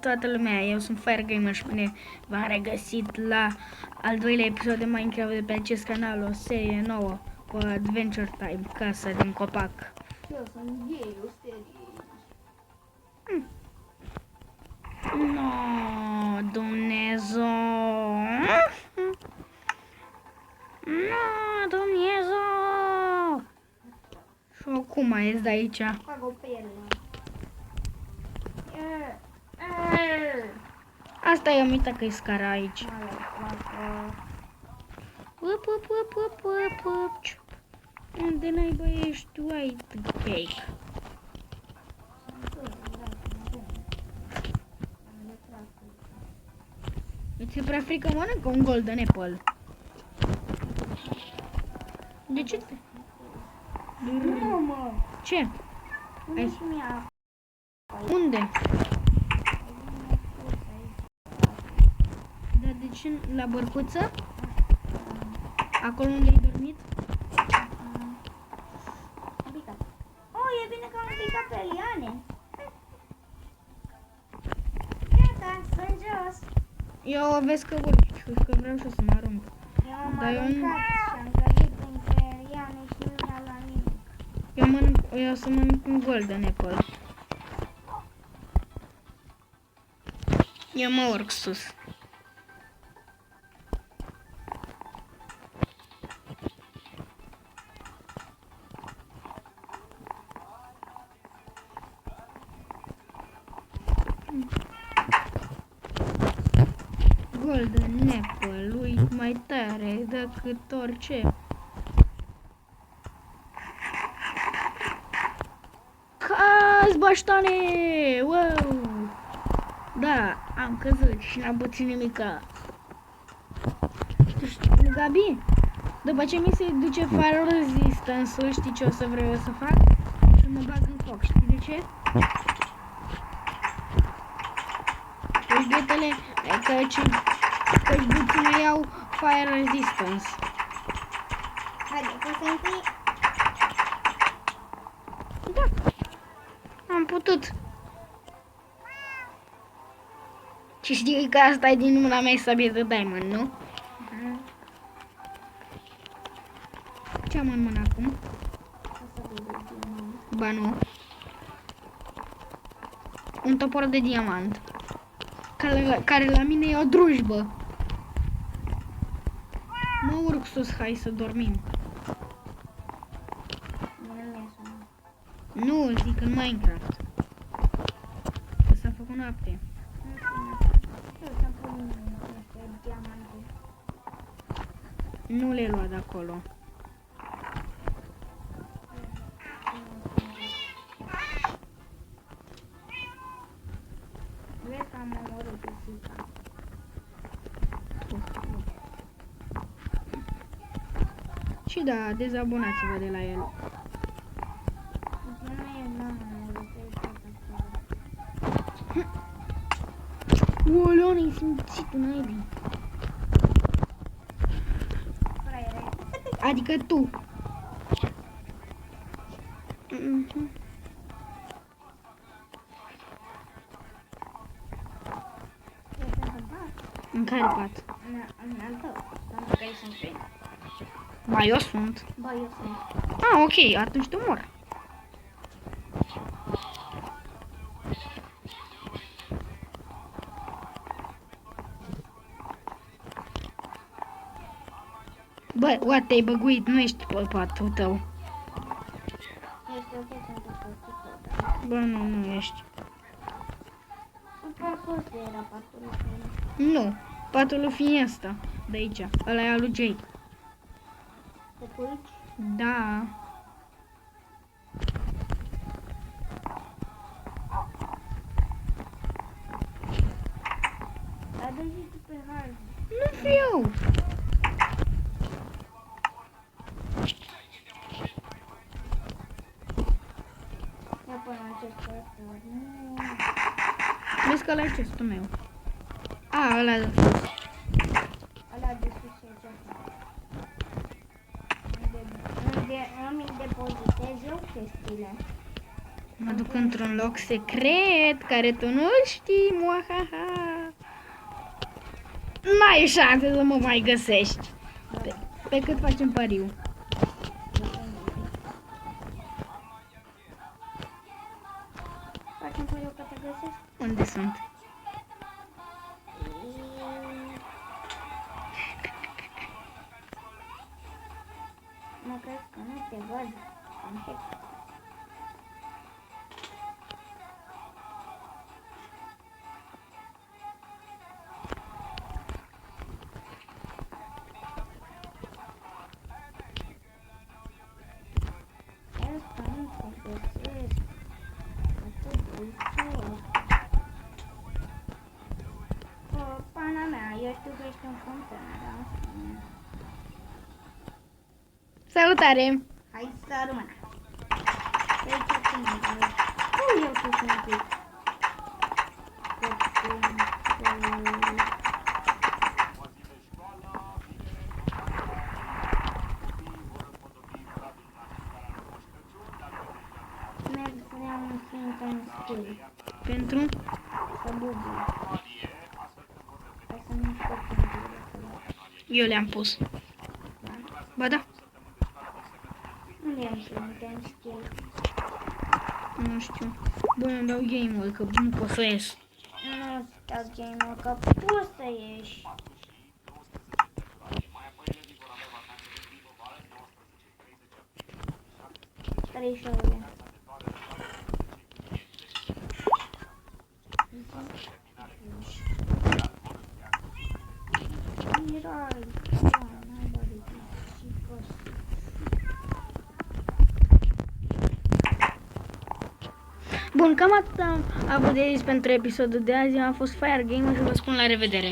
toată lumea, eu sunt Fire Gamer și bine v-am regăsit la al doilea episod de Minecraft de pe acest canal, o serie nouă cu Adventure Time, casa din copac. Eu sunt gay, o serie. No, Dumnezeu! No, Dumnezeu! Și acum ies de aici? Fac o perlă. Asta e omita că-i scara aici. Up, up, up, up, up, up. Unde naiba ești tu, white cake? Îți e prea frică, mănâncă un golden apple. De ce te... Nu, mă! Ce? Unde și mie? Unde? Dar de ce? La bărcuță? Acolo unde ai dormit? Am picat. Oh, e bine că am picat pe liane. Gata, sunt jos. Eu vezi că urci, că vreau și eu să mă arunc. Eu am Dar eu aruncat nu- și am căzut printre liane și nu mi-a luat nimic. Eu o să mănânc un golden apple. Eu mă urc sus. Golden apple, lui mai tare decât orice. Cazi, baștane! Wow! Da, am căzut și n-am putut nimica. Știi, Gabi, după ce mi se duce fire resistance-ul, știi ce o să vreau eu să fac? Să mă bag în foc, știi de ce? Deci betele, căci buțile iau fire resistance. Haide, să se întâi. Da, am putut. Și știi că asta e din mâna mea sabie de diamond, nu? Ce am în mână acum? Ba nu. Un topor de diamant. Care la mine e o drujbă. Mă urc sus, hai să dormim. Nu, zic în Minecraft. Că s-a făcut noapte. Nu le-ai luat de acolo. Vezi că am omorât pisica. Și da, dezabonați-vă de la el. Nu e n-am omorât, e tot acolo. Oleo, ne-ai simțit un naibii. Fraiere. Adică tu. Mhm. Ești în pat? În care pat? În al tău, pentru că ei sunt fei. Ba, eu sunt. Ba, eu sunt. Ah, ok, atunci tu mor. Bă, what, te-ai băguit, nu ești pe patul tău. Ești ok pentru patul tău, da? Bă, nu ești. Super fost era patul lui. Nu, patul lui fie ăsta, de aici, ăla e al lui Jake. Te culci? Da. Adă-și tu pe hard. Nu fiu. Ia până acest ăsta. Nu. Vezi că ăla e chestul meu. A, ăla de sus. Ăla de sus e acesta. Unde îmi depozitez eu chestiile. Mă duc într-un loc secret care tu nu știi, muahaha. N-ai șanse să mă mai găsești. Pe cât facem pariu? Facem pariu că te găsesc? Unde sunt? Mă crezi că nu te văd? Am hack. Asta nu te găsesc. Atât de ușor. Pana mea, eu știu că ești în fântână, da? Salutare! Hai să rămână. Pe aici cum e? Cum eu tu sunt pic? Merg să iau un sfânt în skill. Pentru? Să bubuie. Ca să nu scot în Eu le-am pus. Ba da. Unde am sfânt în skill? Nu știu. Bun, îmi dau game-ul, că nu pot să ies. Nu stau game-ul, că poți să ieși. Trei-șoule. Mirai, nobody she was. Bun, cam atât am avut de zis pentru episodul de azi. Am fost Fire Gamer și vă spun la revedere.